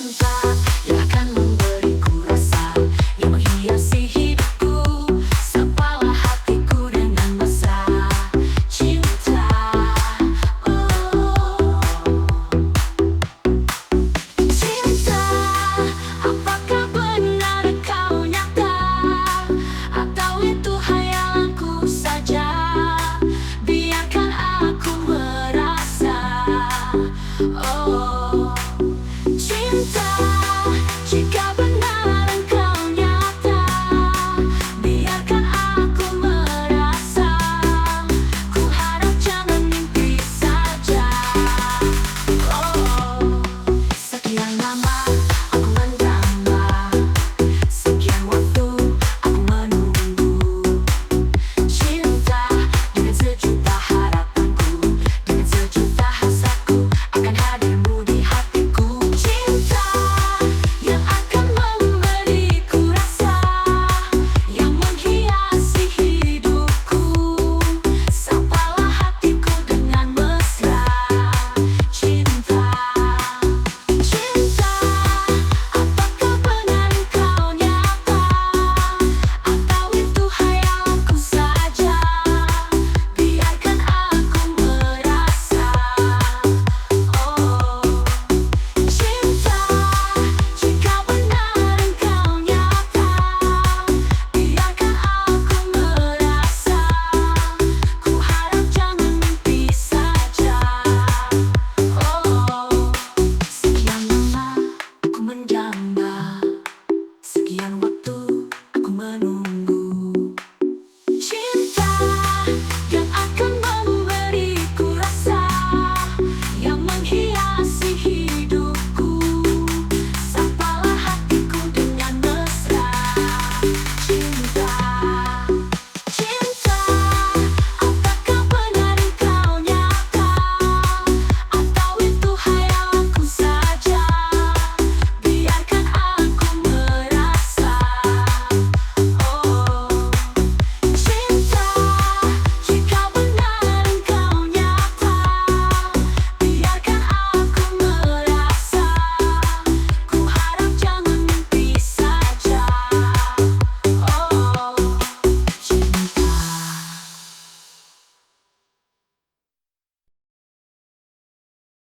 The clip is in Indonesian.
cinta yang akan memberiku rasa yang menghiasi hidupku, sapalah hatiku dengan masa cinta. Oh, cinta, apakah benar kau nyata atau itu hayalanku saja? Biarkan aku merasa. Oh, cinta, jika benar engkau nyata, biarkan aku merasa. Ku harap jangan mimpi saja. Oh, sekian lama